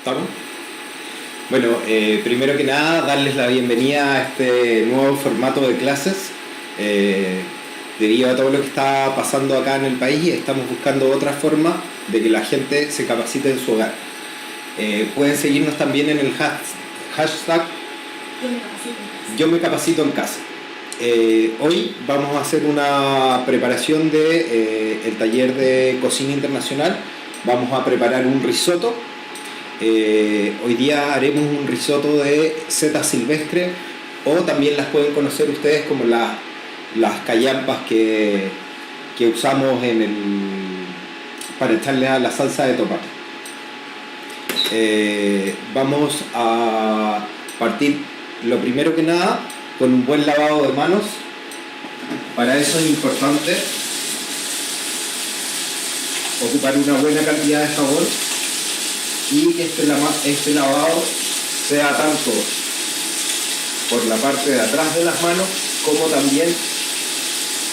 ¿Estamos? Bueno, primero que nada, darles la bienvenida a este nuevo formato de clases. Debido a todo lo que está pasando acá en el país, estamos buscando otra forma de que la gente se capacite en su hogar. Pueden seguirnos también en el hashtag Yo me capacito en casa. Hoy vamos a hacer una preparación de el taller de cocina internacional. Vamos a preparar un risotto. Hoy día haremos un risotto de setas silvestre, o también las pueden conocer ustedes como las callampas que usamos para echarle a la salsa de tomate. Vamos a partir, lo primero que nada, con un buen lavado de manos. Para eso es importante ocupar una buena cantidad de jabón y que este lavado sea tanto por la parte de atrás de las manos como también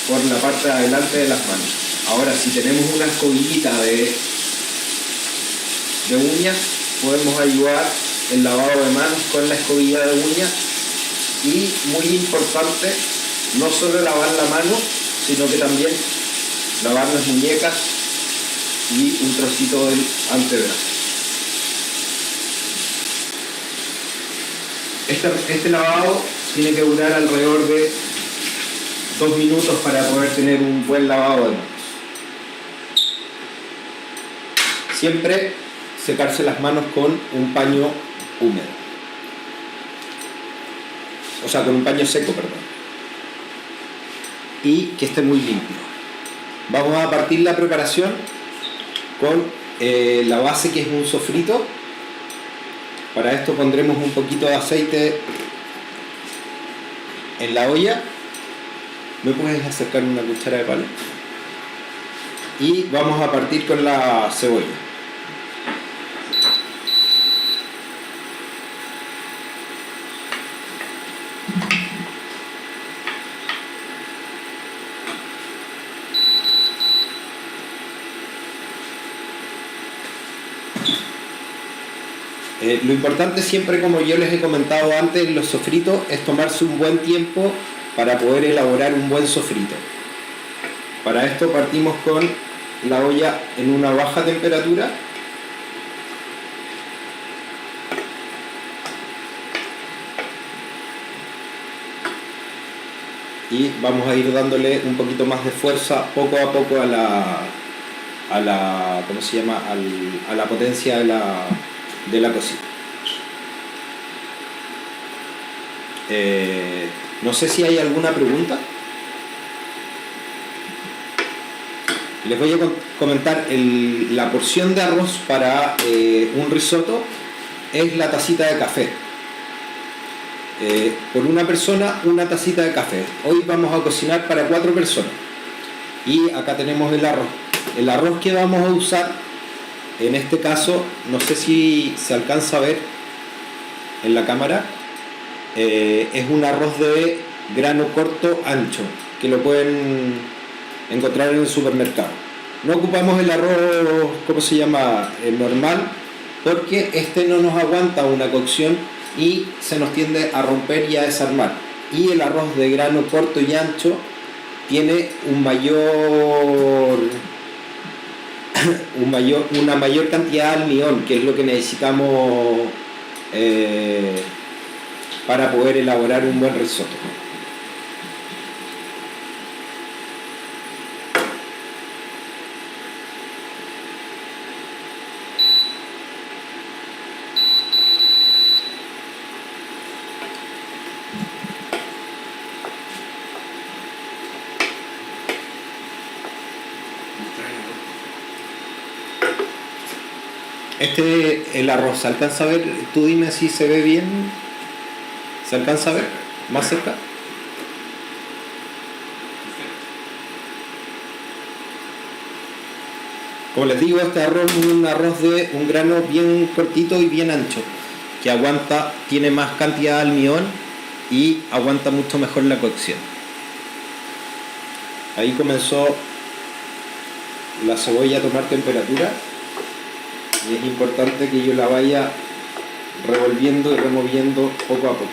por la parte de adelante de las manos. Ahora, si tenemos una escobillita de uñas, podemos ayudar el lavado de manos con la escobilla de uñas. Y muy importante, no solo lavar la mano, sino que también lavar las muñecas y un trocito del antebrazo. Este lavado tiene que durar alrededor de 2 minutos para poder tener un buen lavado de manos. Siempre secarse las manos con un paño húmedo. O sea, con un paño seco, perdón. Y que esté muy limpio. Vamos a partir la preparación con la base, que es un sofrito. Para esto pondremos un poquito de aceite en la olla. ¿Me puedes acercar una cuchara de palo? Y vamos a partir con la cebolla. Lo importante siempre, como yo les he comentado antes, los sofritos, es tomarse un buen tiempo para poder elaborar un buen sofrito. Para esto partimos con la olla en una baja temperatura. Y vamos a ir dándole un poquito más de fuerza poco a poco a la ¿cómo se llama? A la potencia de la cocina. No sé si hay alguna pregunta. Les voy a comentar, la porción de arroz para un risotto es la tacita de café. Por una persona, una tacita de café. Hoy vamos a cocinar para 4 personas. Y acá tenemos el arroz. El arroz que vamos a usar, en este caso, no sé si se alcanza a ver en la cámara, es un arroz de grano corto ancho, que lo pueden encontrar en el supermercado. No ocupamos el arroz, ¿cómo se llama?, normal, porque este no nos aguanta una cocción y se nos tiende a romper y a desarmar. Y el arroz de grano corto y ancho tiene una mayor cantidad de almidón, que es lo que necesitamos para poder elaborar un buen risotto. El arroz, ¿se alcanza a ver? Tú dime si se ve bien. ¿Se alcanza a ver? ¿Más cerca? Como les digo, este arroz es un arroz de un grano bien cortito y bien ancho, que aguanta, tiene más cantidad de almidón y aguanta mucho mejor la cocción. Ahí comenzó la cebolla a tomar temperatura. y es importante que yo la vaya revolviendo y removiendo poco a poco.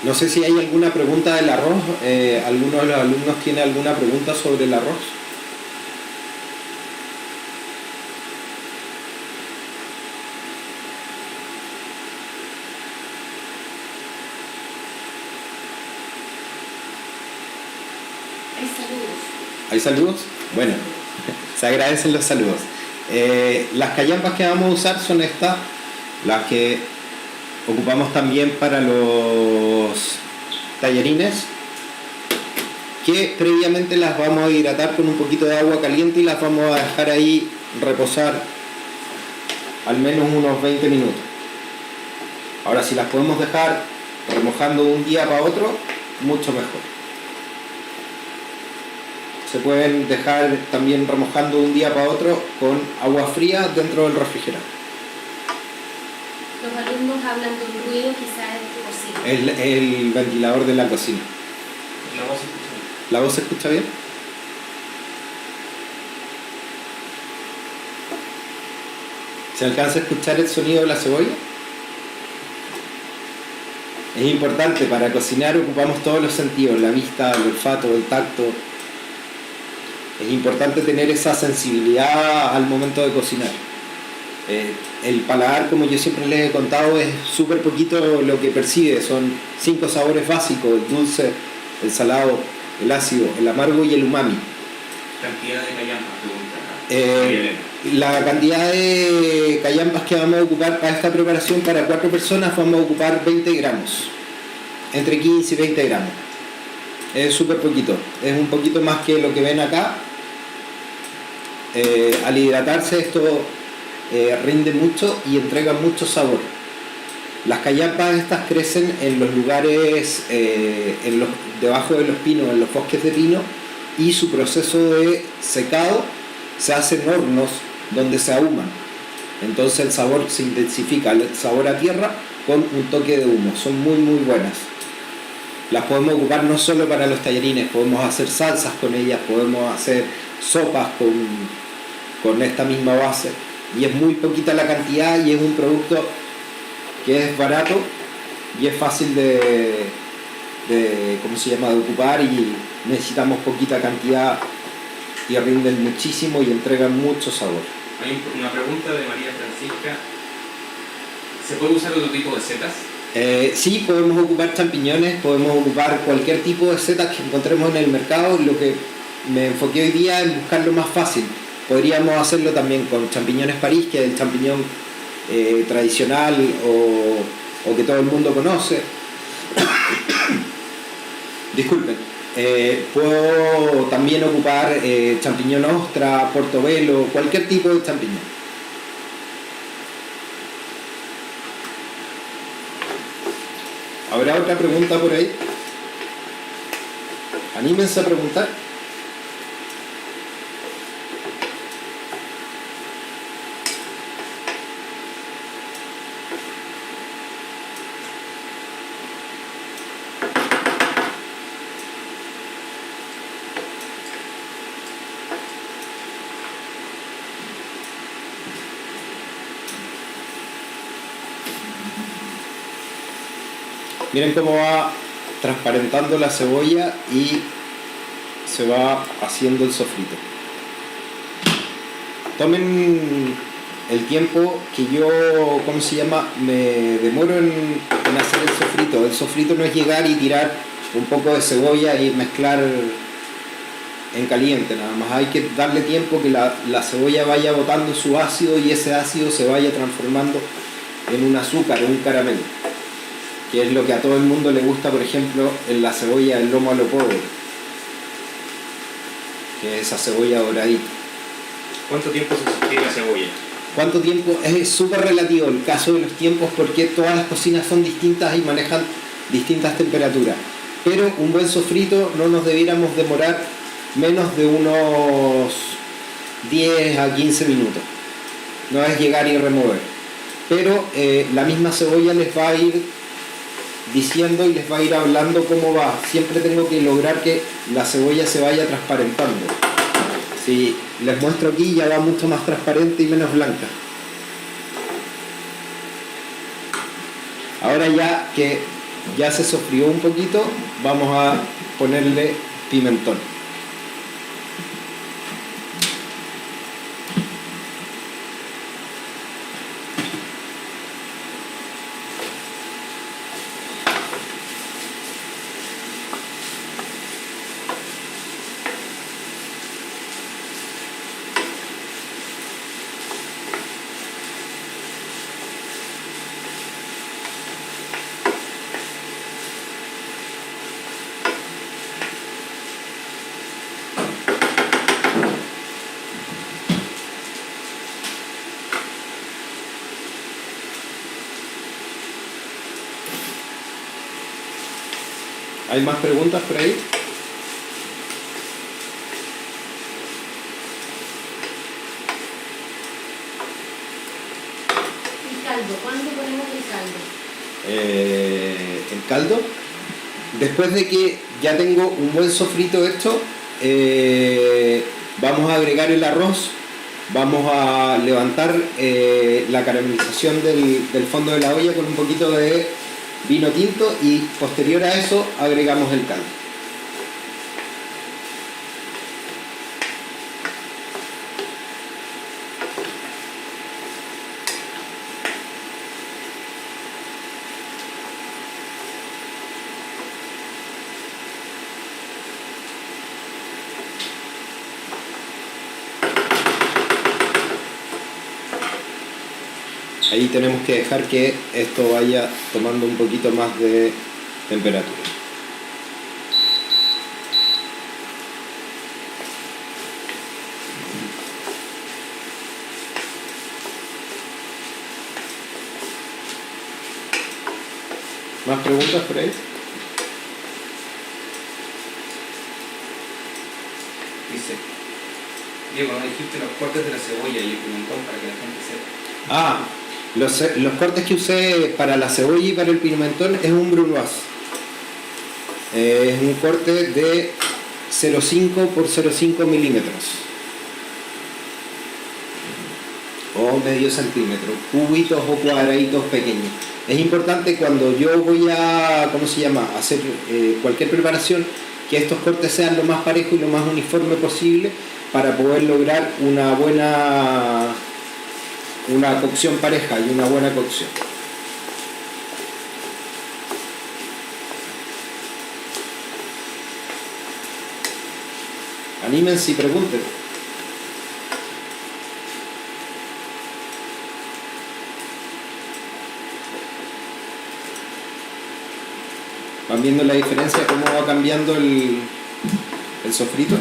No sé si hay alguna pregunta del arroz. ¿Alguno de los alumnos tiene alguna pregunta sobre el arroz? Hay saludos. ¿Hay saludos? Bueno, se agradecen los saludos. Las callampas que vamos a usar son estas, las que ocupamos también para los tallarines, que previamente las vamos a hidratar con un poquito de agua caliente y las vamos a dejar ahí reposar al menos unos 20 minutos. Ahora, si las podemos dejar remojando de un día para otro, mucho mejor. Se pueden dejar también remojando de un día para otro con agua fría dentro del refrigerador. Los alumnos hablan de un ruido, quizás en tu cocina. El ventilador de la cocina. La voz se escucha bien. ¿La voz se escucha bien? ¿Se alcanza a escuchar el sonido de la cebolla? Es importante, para cocinar ocupamos todos los sentidos, la vista, el olfato, el tacto. Es importante tener esa sensibilidad al momento de cocinar. El paladar, como yo siempre les he contado, es súper poquito lo que percibe. Son 5 sabores básicos: el dulce, el salado, el ácido, el amargo y el umami. ¿Cantidad de callampas, pregunta? La cantidad de callampas que vamos a ocupar para esta preparación, para 4 personas, vamos a ocupar 20 gramos. Entre 15 y 20 gramos. Es súper poquito. Es un poquito más que lo que ven acá. Al hidratarse esto rinde mucho y entrega mucho sabor. Las callampas estas crecen en los lugares, debajo de los pinos, en los bosques de pino, y su proceso de secado se hace en hornos donde se ahuman. Entonces el sabor se intensifica, el sabor a tierra con un toque de humo. Son muy muy buenas. Las podemos ocupar no solo para los tallarines, podemos hacer salsas con ellas, podemos hacer sopas con esta misma base. Y es muy poquita la cantidad y es un producto que es barato y es fácil de ocupar, y necesitamos poquita cantidad y rinden muchísimo y entregan mucho sabor. Hay una pregunta de María Francisca. ¿Se puede usar otro tipo de setas? Sí, podemos ocupar champiñones, podemos ocupar cualquier tipo de setas que encontremos en el mercado. Lo que me enfoqué hoy día en buscar lo más fácil. Podríamos hacerlo también con champiñones París, que es el champiñón tradicional o que todo el mundo conoce. Disculpen. Puedo también ocupar champiñón ostra, portobelo, cualquier tipo de champiñón. ¿Habrá otra pregunta por ahí? Anímense a preguntar. Miren cómo va transparentando la cebolla y se va haciendo el sofrito. Tomen el tiempo que yo, me demoro en hacer el sofrito. El sofrito no es llegar y tirar un poco de cebolla y mezclar en caliente, nada más. Hay que darle tiempo que la cebolla vaya botando su ácido y ese ácido se vaya transformando en un azúcar, en un caramelo, que es lo que a todo el mundo le gusta, por ejemplo, en la cebolla del lomo a lo pobre, que es esa cebolla doradita. ¿Cuánto tiempo se sostiene la cebolla? ¿Cuánto tiempo? Es súper relativo el caso de los tiempos porque todas las cocinas son distintas y manejan distintas temperaturas. Pero un buen sofrito no nos debiéramos demorar menos de unos 10 a 15 minutos. No es llegar y remover. Pero la misma cebolla les va a ir diciendo y les va a ir hablando cómo va. Siempre tengo que lograr que la cebolla se vaya transparentando. Si les muestro aquí, ya va mucho más transparente y menos blanca. Ahora ya que ya se sofrió un poquito, vamos a ponerle pimentón. ¿Hay más preguntas por ahí? El caldo, ¿cuándo ponemos el caldo? El caldo, después de que ya tengo un buen sofrito hecho, vamos a agregar el arroz, vamos a levantar la caramelización del fondo de la olla con un poquito de vino tinto y posterior a eso agregamos el caldo. Ahí tenemos que dejar que esto vaya tomando un poquito más de temperatura. ¿Más preguntas por ahí? Dice, Diego, no dijiste los cortes de la cebolla y el pimentón para que la gente sepa. Ah, los cortes que usé para la cebolla y para el pimentón es un brunoise. Es un corte de 0,5 por 0,5 milímetros. O medio centímetro. Cubitos o cuadraditos pequeños. Es importante cuando yo voy a, hacer cualquier preparación, que estos cortes sean lo más parejo y lo más uniforme posible para poder lograr una cocción pareja y una buena cocción. Anímense y pregunten. ¿Van viendo la diferencia, cómo va cambiando el sofrito?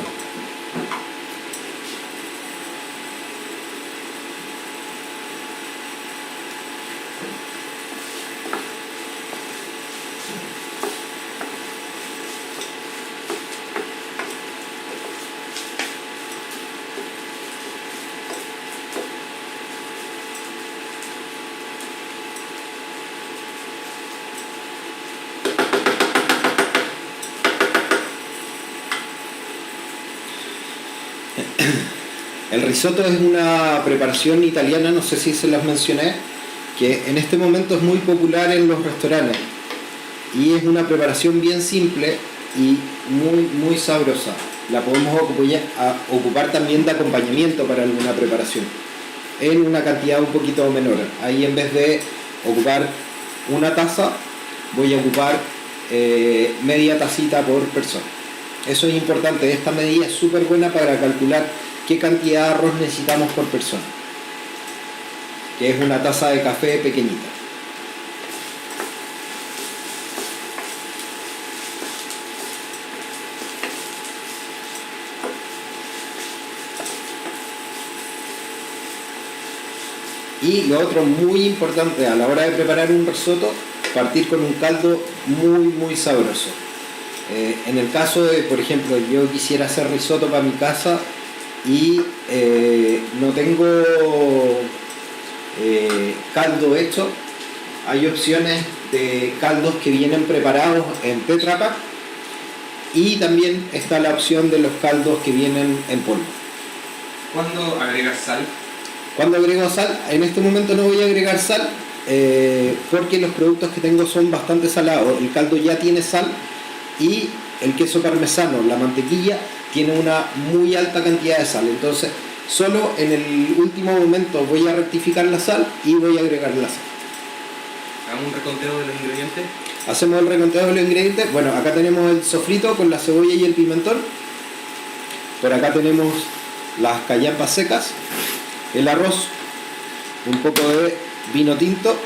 El risotto es una preparación italiana, no sé si se las mencioné, que en este momento es muy popular en los restaurantes y es una preparación bien simple y muy sabrosa. La podemos ocupar también de acompañamiento para alguna preparación en una cantidad un poquito menor. Ahí, en vez de ocupar una taza, voy a ocupar media tacita por persona. Eso es importante. Esta medida es súper buena para calcular qué cantidad de arroz necesitamos por persona, que es una taza de café pequeñita. Y lo otro muy importante a la hora de preparar un risotto, partir con un caldo muy sabroso. En el caso de, por ejemplo, yo quisiera hacer risotto para mi casa y no tengo caldo hecho, hay opciones de caldos que vienen preparados en Tetra Pak y también está la opción de los caldos que vienen en polvo. ¿Cuándo agregas sal? Cuando agrego sal, en este momento no voy a agregar sal porque los productos que tengo son bastante salados. El caldo ya tiene sal y el queso parmesano, la mantequilla, tiene una muy alta cantidad de sal. Entonces, solo en el último momento voy a rectificar la sal y voy a agregar la sal. ¿Hagamos un reconteo de los ingredientes? Hacemos el reconteo de los ingredientes. Bueno, acá tenemos el sofrito con la cebolla y el pimentón. Por acá tenemos las callampas secas, el arroz, un poco de vino tinto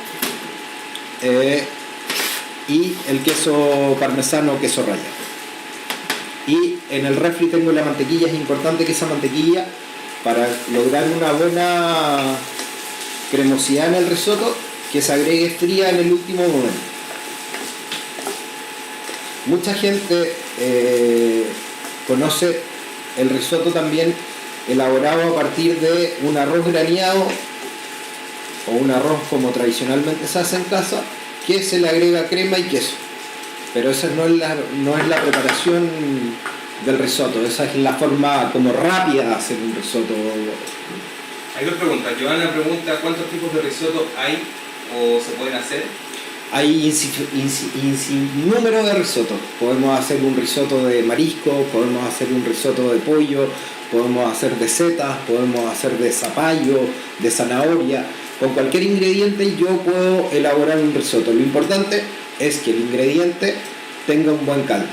y el queso parmesano, queso rallado. Y en el refri tengo la mantequilla. Es importante que esa mantequilla, para lograr una buena cremosidad en el risotto, que se agregue fría en el último momento. Mucha gente conoce el risotto también elaborado a partir de un arroz graneado o un arroz como tradicionalmente se hace en casa, que se le agrega crema y queso. Pero esa no es la preparación del risotto, esa es la forma como rápida de hacer un risotto. Hay dos preguntas. Joana pregunta cuántos tipos de risotto hay o se pueden hacer. Hay número de risottos. Podemos hacer un risotto de marisco, podemos hacer un risotto de pollo, podemos hacer de setas, podemos hacer de zapallo, de zanahoria. Con cualquier ingrediente yo puedo elaborar un risotto. Lo importante es que el ingrediente tenga un buen caldo.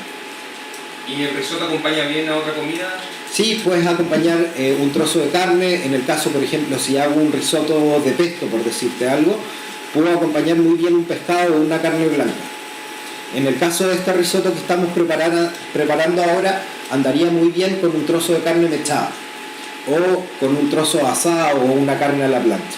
¿Y el risotto acompaña bien a otra comida? Sí, puedes acompañar un trozo de carne. En el caso, por ejemplo, si hago un risotto de pesto, por decirte algo, puedo acompañar muy bien un pescado o una carne blanca. En el caso de este risotto que estamos preparando ahora, andaría muy bien con un trozo de carne mechada o con un trozo asado o una carne a la plancha.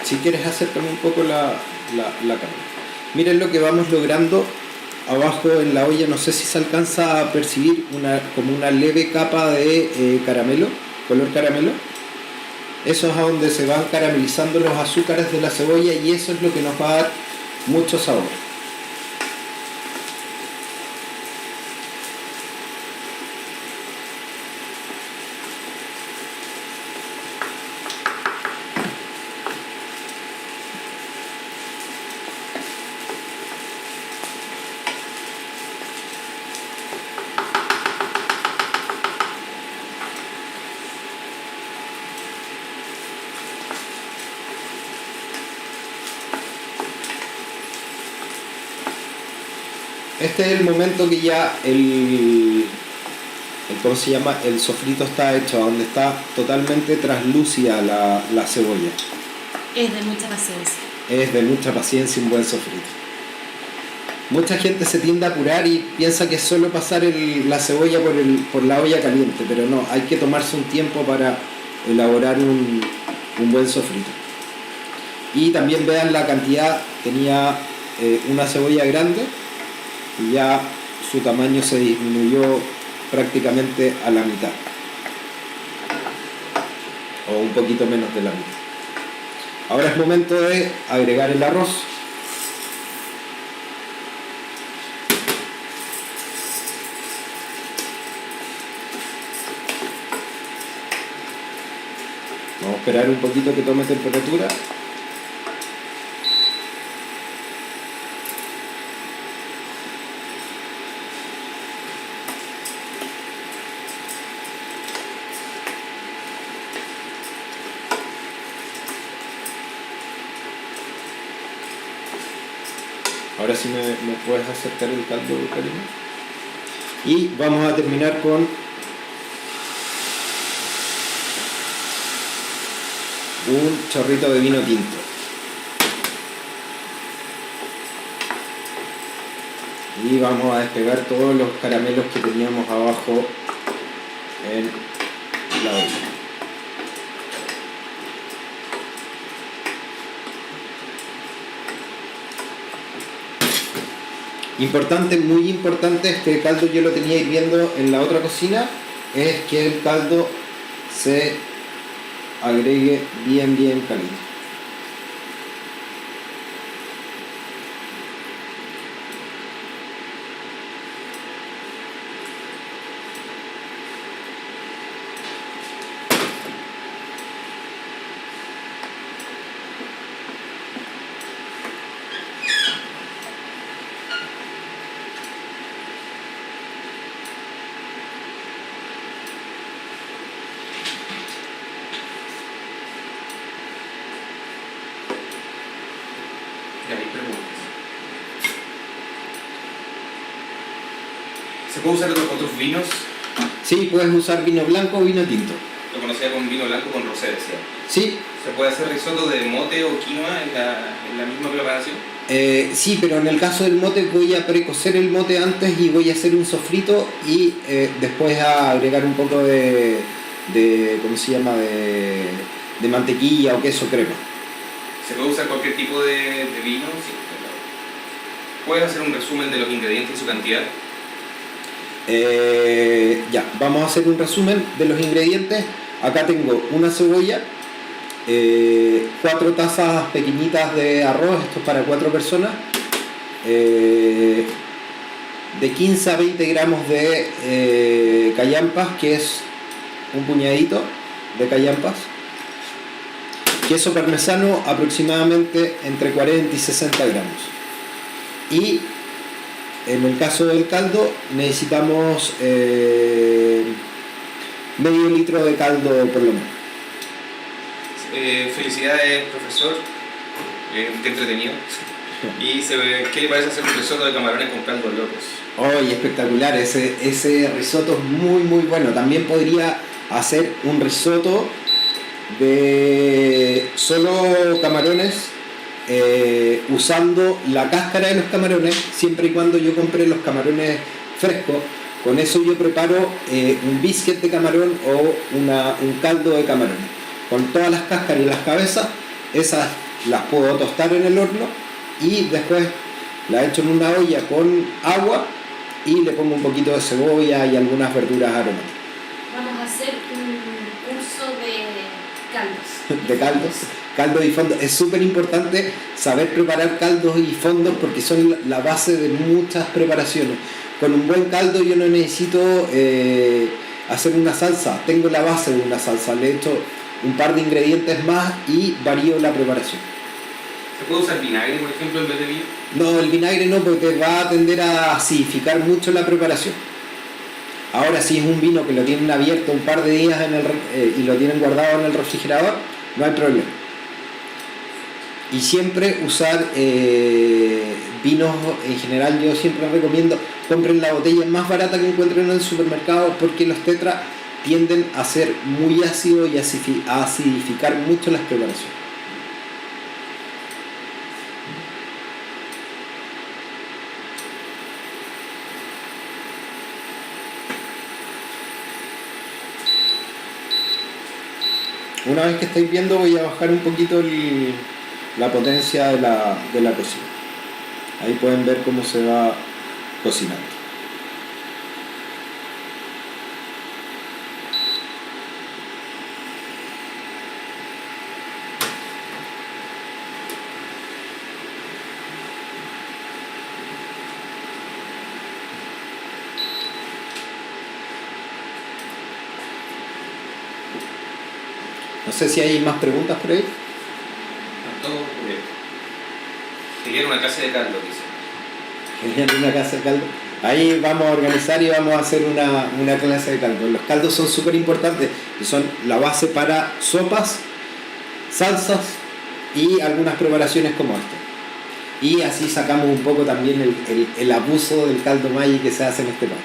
Si quieres acércame un poco la carne. Miren lo que vamos logrando abajo en la olla. No sé si se alcanza a percibir como una leve capa de caramelo, color caramelo. Eso es a donde se van caramelizando los azúcares de la cebolla y eso es lo que nos va a dar mucho sabor. Este es el momento que ya ¿cómo se llama? El sofrito está hecho, donde está totalmente translúcida la cebolla. Es de mucha paciencia. Es de mucha paciencia un buen sofrito. Mucha gente se tiende a apurar y piensa que es solo pasar la cebolla por la olla caliente, pero no, hay que tomarse un tiempo para elaborar un buen sofrito. Y también vean la cantidad, tenía una cebolla grande y ya su tamaño se disminuyó prácticamente a la mitad o un poquito menos de la mitad. Ahora es momento de agregar el arroz. Vamos a esperar un poquito que tome temperatura. Ahora sí me puedes acercar el caldo, cariño. Y vamos a terminar con un chorrito de vino tinto. Y vamos a despegar todos los caramelos que teníamos abajo en la olla. Importante, muy importante, este caldo yo lo tenía hirviendo en la otra cocina, es que el caldo se agregue bien caliente. Ya hay preguntas. ¿Se puede usar otros vinos? Sí, puedes usar vino blanco o vino tinto. Lo conocía con vino blanco con rosé, decía. Sí. ¿Se puede hacer risotto de mote o quinoa en la misma preparación? Sí, pero en el caso del mote voy a precocer el mote antes y voy a hacer un sofrito y después a agregar un poco de ¿cómo se llama? De mantequilla o queso crema. ¿Se puede usar cualquier tipo de vino? Sí, claro. ¿Puedes hacer un resumen de los ingredientes y su cantidad? Ya, vamos a hacer un resumen de los ingredientes. Acá tengo una cebolla, 4 tazas pequeñitas de arroz, esto es para 4 personas, de 15 a 20 gramos de callampas, que es un puñadito de callampas, queso parmesano aproximadamente entre 40 y 60 gramos, y en el caso del caldo necesitamos medio litro de caldo por lo menos. Felicidades, profesor. Qué entretenido. ¿Y qué le parece hacer un risotto de camarones con caldo de locos? ¡Ay, espectacular! Ese risotto es muy bueno. También podría hacer un risotto de solo camarones, usando la cáscara de los camarones, siempre y cuando yo compre los camarones frescos. Con eso yo preparo un biscuit de camarón o un caldo de camarones. Con todas las cáscaras y las cabezas, esas las puedo tostar en el horno y después las echo en una olla con agua y le pongo un poquito de cebolla y algunas verduras aromáticas. Vamos a hacer un curso de caldos. De caldos y fondos. Es súper importante saber preparar caldos y fondos porque son la base de muchas preparaciones. Con un buen caldo yo no necesito hacer una salsa, tengo la base de una salsa, le echo un par de ingredientes más y varío la preparación. ¿Se puede usar vinagre, por ejemplo, en vez de vino? No, el vinagre no, porque va a tender a acidificar mucho la preparación. Ahora, si es un vino que lo tienen abierto un par de días y lo tienen guardado en el refrigerador, no hay problema. Y siempre usar vinos, en general yo siempre recomiendo, compren la botella más barata que encuentren en el supermercado, porque los tetras tienden a ser muy ácidos y a acidificar mucho las preparaciones. Una vez que estáis viendo, voy a bajar un poquito la potencia de la cocina. Ahí pueden ver cómo se va cocinando. No sé si hay más preguntas por ahí. Todo bien. Querían una clase de caldo, dice. Querían una clase de caldo. Ahí vamos a organizar y vamos a hacer una clase de caldo. Los caldos son súper importantes y son la base para sopas, salsas y algunas preparaciones como esta. Y así sacamos un poco también el abuso del caldo Maggi que se hace en este país.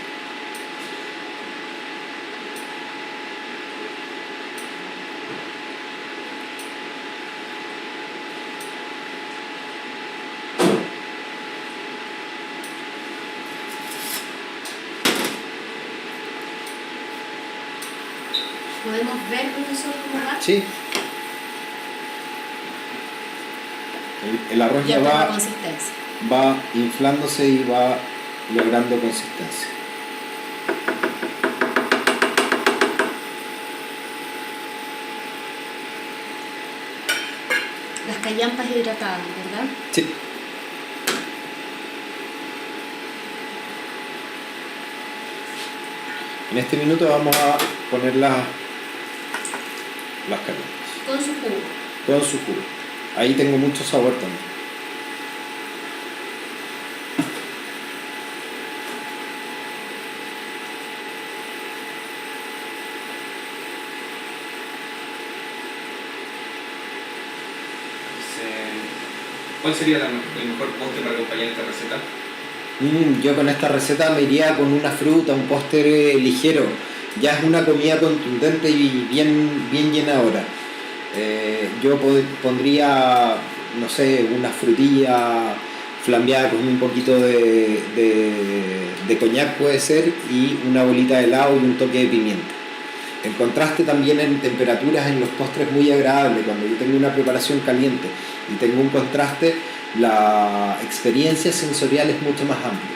¿Podemos ver, profesor, cómo va? Sí. El arroz ya toma va, consistencia. va inflándose y va logrando consistencia. Las callampas hidratadas, ¿verdad? Sí. En este minuto vamos a poner las callampas Con su jugo. con su jugo. Ahí tengo mucho sabor también. ¿Cuál sería el mejor postre para acompañar esta receta? Yo con esta receta me iría con una fruta, un postre ligero. Ya es una comida contundente y bien llenadora. Yo pondría, no sé, una frutilla flambeada con un poquito de coñac puede ser, y una bolita de helado y un toque de pimienta. El contraste también en temperaturas en los postres es muy agradable. Cuando yo tengo una preparación caliente y tengo un contraste, la experiencia sensorial es mucho más amplia.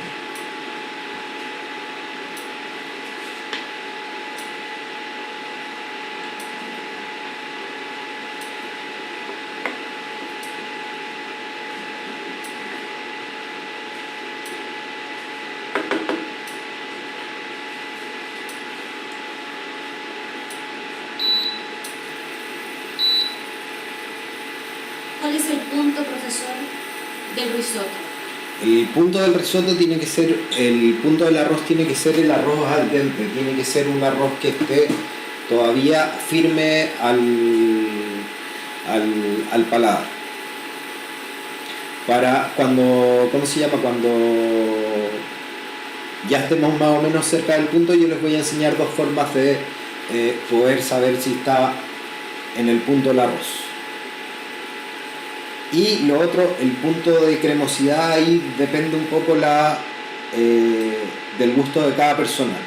¿Cuál es el punto, profesor, del risotto? El punto del risotto tiene que ser, el punto del arroz tiene que ser el arroz al dente, tiene que ser un arroz que esté todavía firme al paladar. Para cuando, ¿cómo se llama? Cuando ya estemos más o menos cerca del punto, yo les voy a enseñar dos formas de poder saber si está en el punto del arroz. Y lo otro, el punto de cremosidad, ahí depende un poco del gusto de cada persona.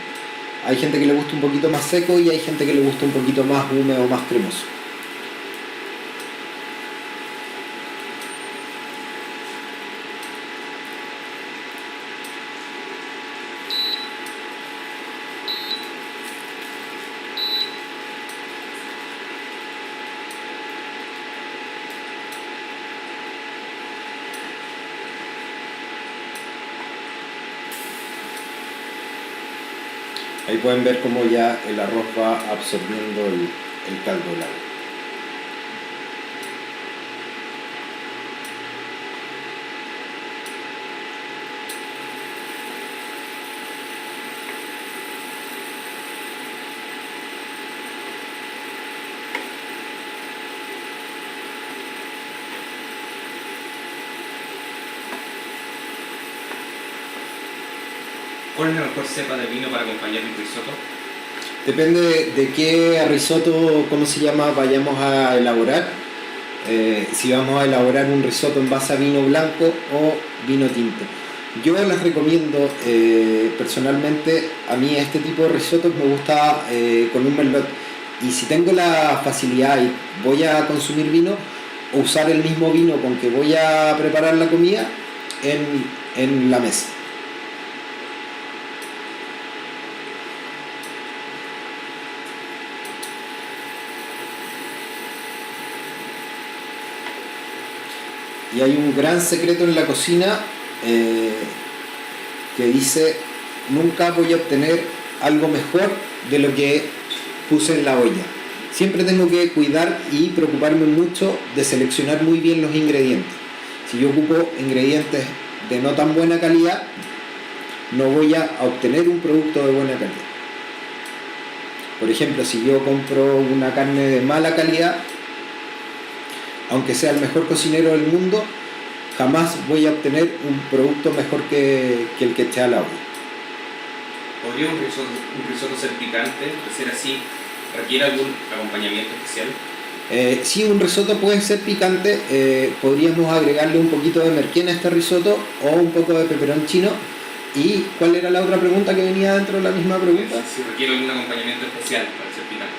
Hay gente que le gusta un poquito más seco y hay gente que le gusta un poquito más húmedo, más cremoso. Ahí pueden ver cómo ya el arroz va absorbiendo el caldo del agua. ¿Cuál es la mejor cepa de vino para acompañar un risotto? Depende de qué risotto, ¿cómo se llama?, vayamos a elaborar. Si vamos a elaborar un risotto en base a vino blanco o vino tinto. Yo les recomiendo, personalmente, a mí este tipo de risottos me gusta con un merlot. Y si tengo la facilidad y voy a consumir vino, usar el mismo vino con que voy a preparar la comida en la mesa. Y hay un gran secreto en la cocina que dice: nunca voy a obtener algo mejor de lo que puse en la olla. Siempre tengo que cuidar y preocuparme mucho de seleccionar muy bien los ingredientes. Si yo ocupo ingredientes de no tan buena calidad, no voy a obtener un producto de buena calidad. Por ejemplo, si yo compro una carne de mala calidad, aunque sea el mejor cocinero del mundo, jamás voy a obtener un producto mejor que el que eché a la olla. ¿Podría un risotto ser picante? De ser así, ¿requiere algún acompañamiento especial? Sí, un risotto puede ser picante. Podríamos agregarle un poquito de merquén a este risotto o un poco de peperoncino ¿Y cuál era la otra pregunta que venía dentro de la misma pregunta? Si requiere algún acompañamiento especial para ser picante.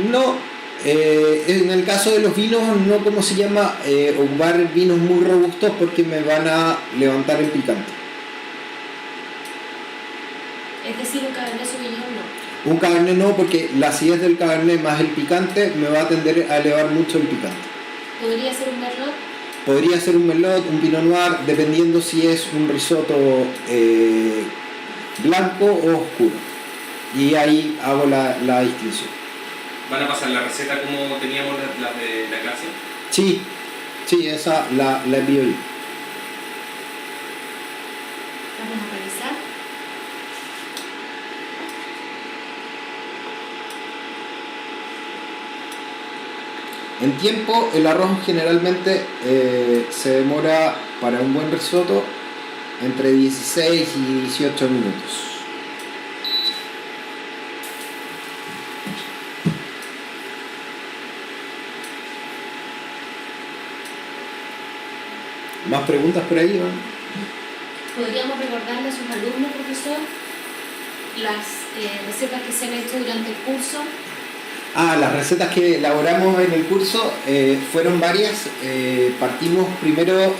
No, en el caso de los vinos, no, ¿cómo se llama? Ocupar vinos muy robustos porque me van a levantar el picante. Es decir, un Cabernet Sauvignon no. Un Cabernet no, porque la acidez del Cabernet más el picante me va a tender a elevar mucho el picante. ¿Podría ser un Merlot? Podría ser un Merlot, un Pinot Noir, dependiendo si es un risotto blanco o oscuro. Y ahí hago la distinción. ¿Van a pasar la receta como teníamos las de la clase? Sí, esa la envío yo. Vamos a revisar. En tiempo, el arroz generalmente se demora para un buen risotto entre 16 y 18 minutos. ¿Más preguntas por ahí, Iván? ¿Podríamos recordarle a sus alumnos, profesor, las recetas que se han hecho durante el curso? Las recetas que elaboramos en el curso fueron varias. Partimos primero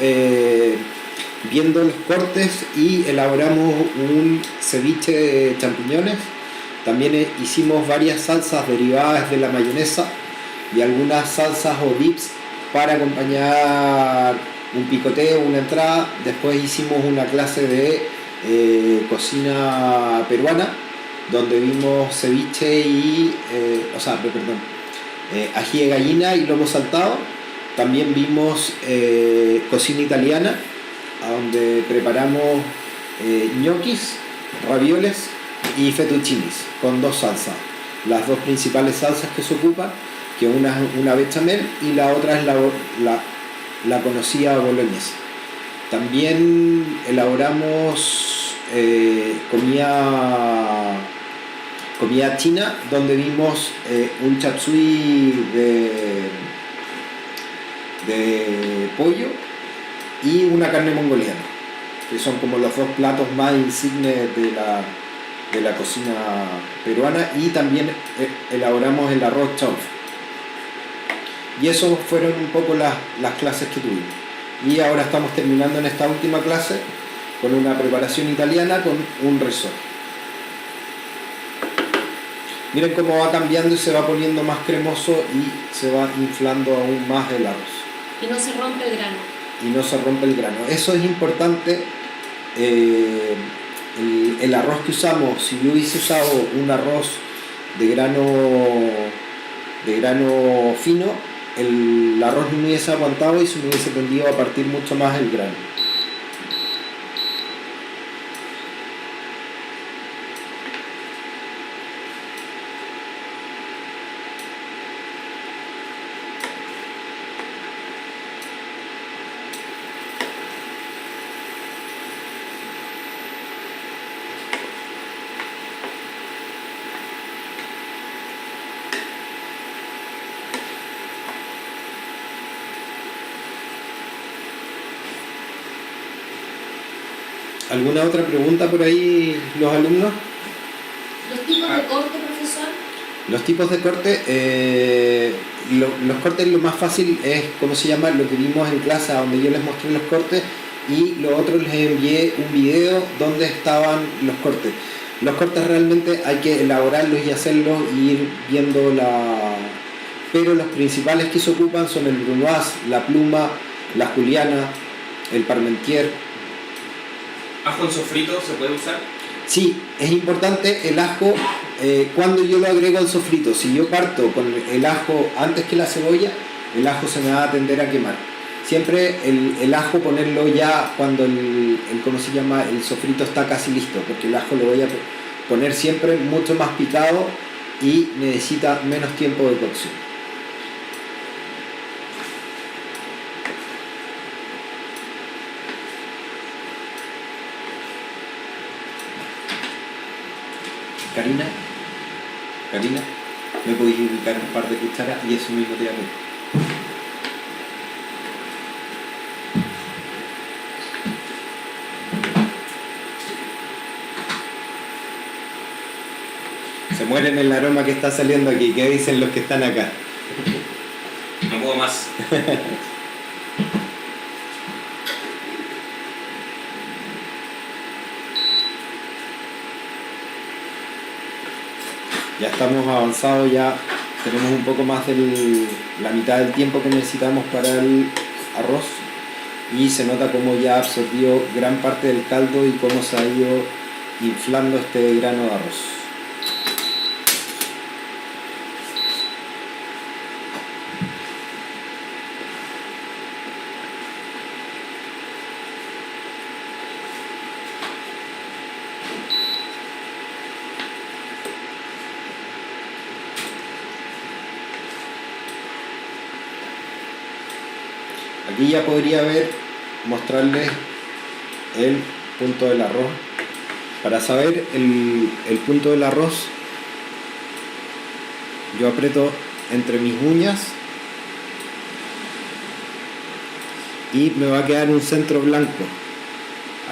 viendo los cortes y elaboramos un ceviche de champiñones. También hicimos varias salsas derivadas de la mayonesa y algunas salsas o dips para acompañar un picoteo, una entrada. Después hicimos una clase de cocina peruana, donde vimos ceviche y, ají de gallina y lomo saltado. También vimos cocina italiana, donde preparamos ñoquis, ravioles y fettuccinis con dos salsas. Las dos principales salsas que se ocupan, que una es una bechamel y la otra es la conocida boloñesa. También elaboramos comida china, donde vimos un chop suey de pollo y una carne mongoliana, que son como los dos platos más insignes de la cocina peruana. Y también elaboramos el arroz chauf. Y eso fueron un poco las clases que tuvimos. Y ahora estamos terminando en esta última clase con una preparación italiana con un risotto. Miren cómo va cambiando y se va poniendo más cremoso y se va inflando aún más el arroz. Y no se rompe el grano. Y no se rompe el grano. Eso es importante. El arroz que usamos, si yo hubiese usado un arroz de grano fino, el arroz no me hubiese aguantado y se me hubiese tendido a partir mucho más el grano. ¿Alguna otra pregunta por ahí, los alumnos? ¿Los tipos de corte, profesor? Los tipos de corte, los cortes, lo más fácil es, ¿cómo se llama? Lo que vimos en clase, donde yo les mostré los cortes, y lo otro les envié un video donde estaban los cortes. Los cortes realmente hay que elaborarlos y hacerlos y ir viendo Pero los principales que se ocupan son el brunoise, la pluma, la juliana, el parmentier. ¿Ajo en sofrito se puede usar? Sí, es importante el ajo cuando yo lo agrego al sofrito. Si yo parto con el ajo antes que la cebolla, el ajo se me va a tender a quemar. Siempre el ajo ponerlo ya cuando el sofrito está casi listo, porque el ajo lo voy a poner siempre mucho más picado y necesita menos tiempo de cocción. Karina, me podéis indicar un par de cucharas y eso mismo te llamo. Se mueren el aroma que está saliendo aquí. ¿Qué dicen los que están acá? No puedo más. Ya estamos avanzados, ya tenemos un poco más de la mitad del tiempo que necesitamos para el arroz y se nota cómo ya absorbió gran parte del caldo y cómo se ha ido inflando este grano de arroz. Aquí ya podría mostrarles el punto del arroz. Para saber el punto del arroz, yo aprieto entre mis uñas y me va a quedar un centro blanco.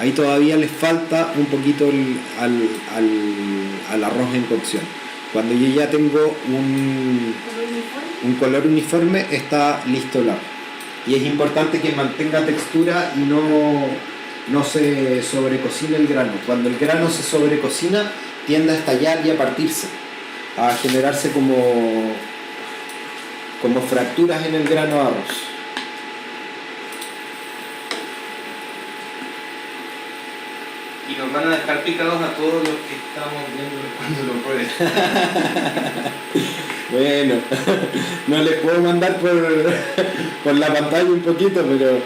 Ahí todavía les falta un poquito al arroz en cocción. Cuando yo ya tengo un color uniforme, está listo el arroz. Y es importante que mantenga textura y no se sobrecocine el grano. Cuando el grano se sobrecocina, tiende a estallar y a partirse, a generarse como fracturas en el grano de arroz. Y nos van a dejar picados a todos los que estamos viendo cuando lo prueben. Bueno, no les puedo mandar por la pantalla un poquito, pero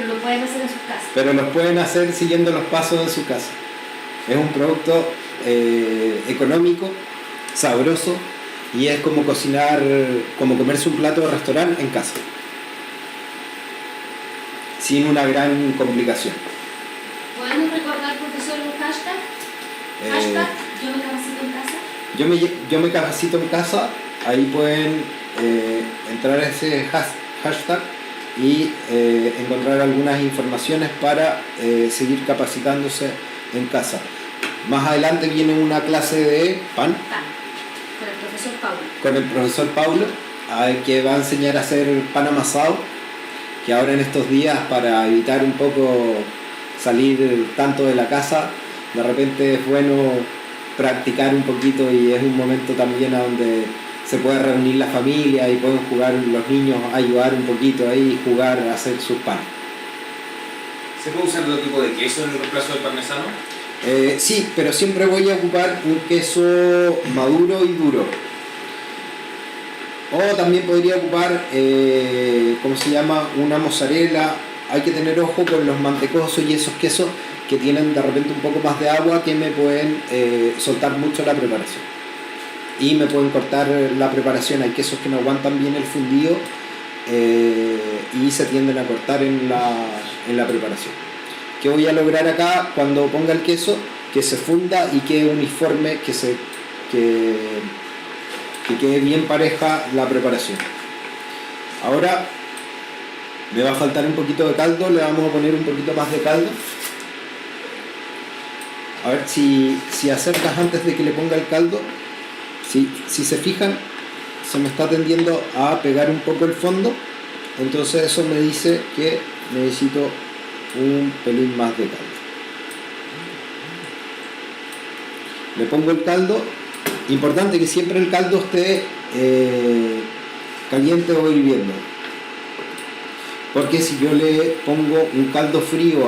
lo pueden hacer en sus casas. Pero los pueden hacer siguiendo los pasos en su casa. Es un producto económico, sabroso, y es como cocinar, como comerse un plato de restaurante en casa, sin una gran complicación. ¿Podemos recordar, profesor, un hashtag? Hashtag, yo me capacito en casa. Yo me capacito en casa, ahí pueden entrar a ese hashtag y encontrar algunas informaciones para seguir capacitándose en casa. Más adelante viene una clase de pan con el profesor Paulo. Con el profesor Paulo, que va a enseñar a hacer pan amasado, que ahora en estos días, para evitar un poco salir tanto de la casa, de repente es bueno practicar un poquito, y es un momento también a donde se puede reunir la familia y pueden jugar los niños, ayudar un poquito ahí, jugar, a hacer sus panes. ¿Se puede usar otro tipo de queso en el reemplazo del parmesano? Sí, pero siempre voy a ocupar un queso maduro y duro. O también podría ocupar, ¿cómo se llama? Una mozzarella. Hay que tener ojo con los mantecosos y esos quesos que tienen de repente un poco más de agua, que me pueden soltar mucho la preparación y me pueden cortar la preparación. Hay quesos que no aguantan bien el fundido y se tienden a cortar en la preparación. ¿Qué voy a lograr acá cuando ponga el queso? Que se funda y quede uniforme, que quede bien pareja la preparación. Ahora me va a faltar un poquito de caldo, le vamos a poner un poquito más de caldo. A ver si acercas antes de que le ponga el caldo. Si se fijan, se me está tendiendo a pegar un poco el fondo, entonces eso me dice que necesito un pelín más de caldo. Le pongo el caldo. Importante que siempre el caldo esté caliente o hirviendo, porque si yo le pongo un caldo frío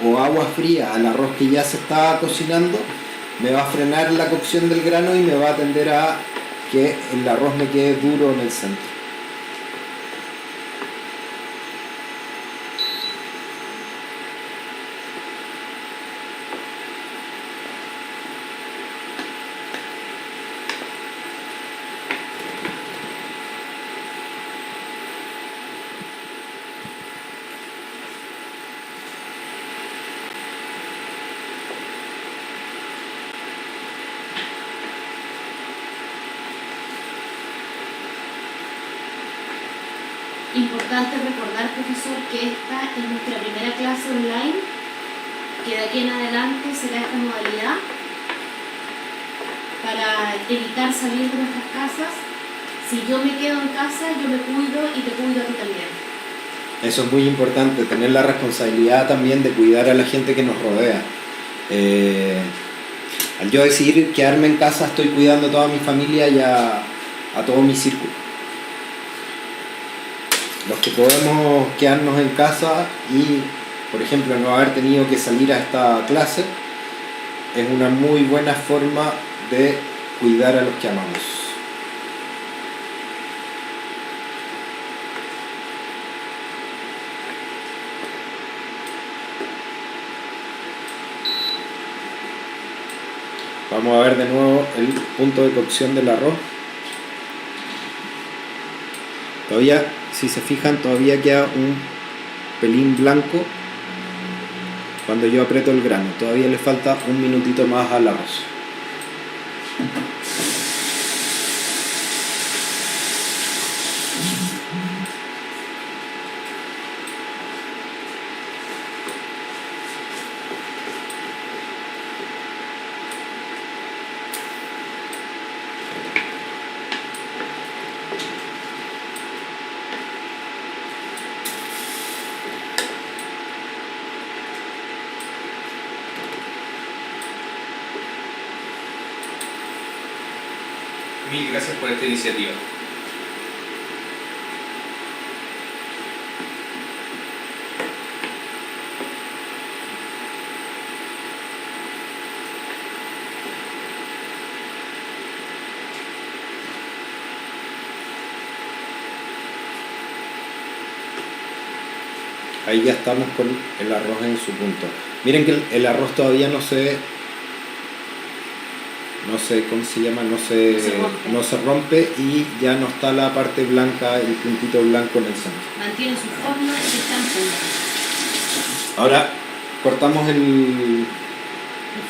o agua fría al arroz que ya se está cocinando, me va a frenar la cocción del grano y me va a tender a que el arroz me quede duro en el centro. Importante recordar, profesor, que esta es nuestra primera clase online, que de aquí en adelante será esta modalidad. para evitar salir de nuestras casas. Si yo me quedo en casa, yo me cuido y te cuido a ti también. Eso es muy importante, tener la responsabilidad también de cuidar a la gente que nos rodea. Al yo decidir quedarme en casa, estoy cuidando a toda mi familia y a todo mi círculo. Los que podemos quedarnos en casa y, por ejemplo, no haber tenido que salir a esta clase, es una muy buena forma de cuidar a los que amamos. Vamos a ver de nuevo el punto de cocción del arroz. Todavía, si se fijan, todavía queda un pelín blanco cuando yo aprieto el grano. Todavía le falta un minutito más al arroz. Mil gracias por esta iniciativa. Ahí ya estamos con el arroz en su punto. Miren que el arroz todavía no se, ¿cómo se llama? No se rompe y ya no está la parte blanca, el puntito blanco en el centro. Mantiene su forma y está en punto. Ahora cortamos ¿El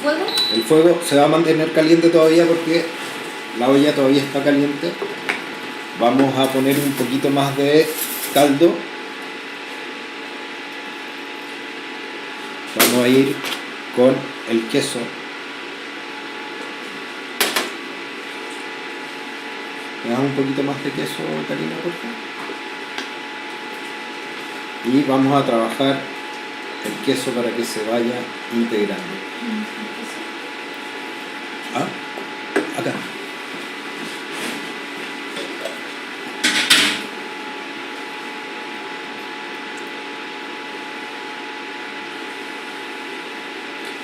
fuego? el fuego. Se va a mantener caliente todavía porque la olla todavía está caliente. Vamos a poner un poquito más de caldo. Vamos a ir con el queso. ¿Me das un poquito más de queso, Karina, por favor? Y vamos a trabajar el queso para que se vaya integrando. Ah, acá.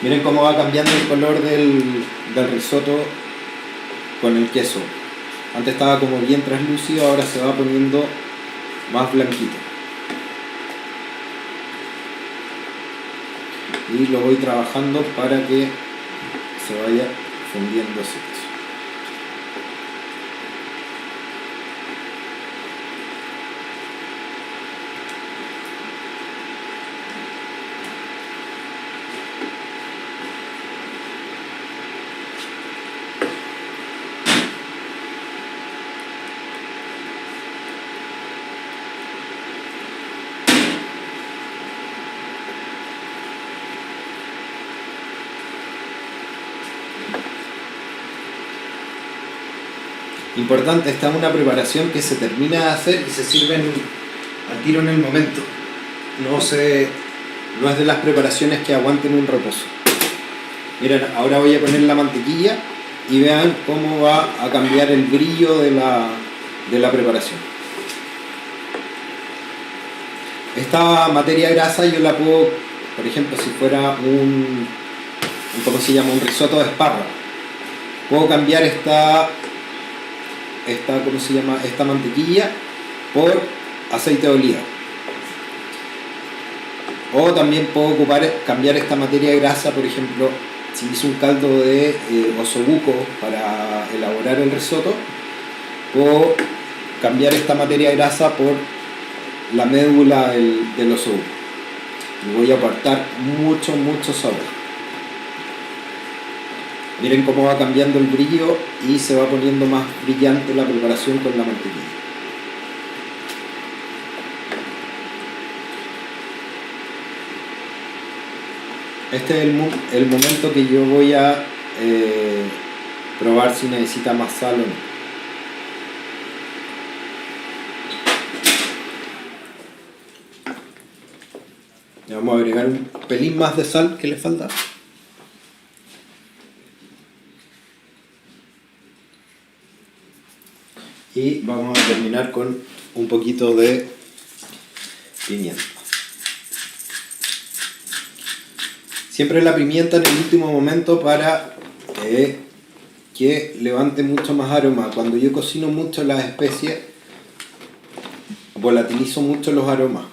Miren cómo va cambiando el color del risotto con el queso. Antes estaba como bien translúcido, ahora se va poniendo más blanquito. Y lo voy trabajando para que se vaya fundiendo ese queso. Importante, esta es una preparación que se termina de hacer y se sirve al tiro en el momento. No es de las preparaciones que aguanten un reposo. Miren, ahora voy a poner la mantequilla y vean cómo va a cambiar el brillo de la preparación. Esta materia grasa yo la puedo, por ejemplo, si fuera ¿cómo se llama? Un risotto de espárrago. Puedo cambiar esta mantequilla por aceite de oliva. O también puedo cambiar esta materia de grasa, por ejemplo, si hice un caldo de osobuco para elaborar el risotto, puedo cambiar esta materia de grasa por la médula del osobuco. Y voy a aportar mucho sabor. Miren cómo va cambiando el brillo y se va poniendo más brillante la preparación con la mantequilla. Este es el momento que yo voy a probar si necesita más sal o no. Le vamos a agregar un pelín más de sal que le falta. Y vamos a terminar con un poquito de pimienta. Siempre la pimienta en el último momento para que levante mucho más aroma. Cuando yo cocino mucho las especies, volatilizo mucho los aromas.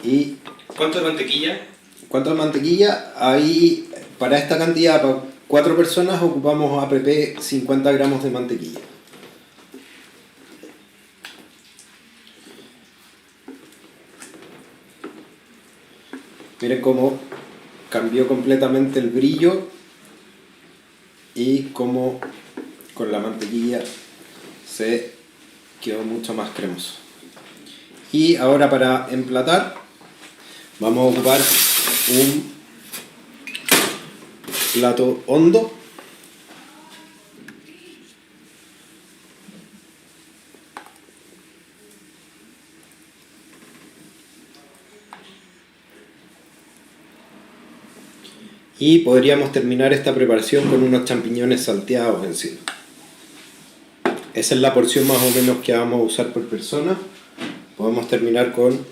Y ¿Cuánto de mantequilla? ¿cuánto de mantequilla? Ahí, para esta cantidad, para 4 personas, ocupamos APP 50 gramos de mantequilla. Miren cómo cambió completamente el brillo y cómo con la mantequilla se quedó mucho más cremoso. Y ahora para emplatar vamos a ocupar un plato hondo. Y podríamos terminar esta preparación con unos champiñones salteados encima. Esa es la porción más o menos que vamos a usar por persona. Podemos terminar con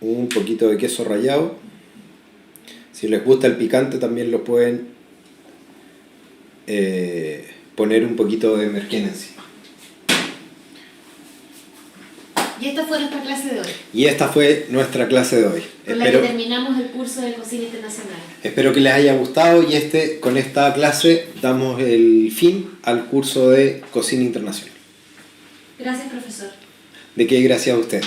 un poquito de queso rallado. Si les gusta el picante también lo pueden poner un poquito de merquén encima. Y esta fue nuestra clase de hoy, Y esta fue nuestra clase de hoy. con la que terminamos el curso de cocina internacional. Espero que les haya gustado y con esta clase damos el fin al curso de cocina internacional. Gracias, profesor. De qué, gracias a usted.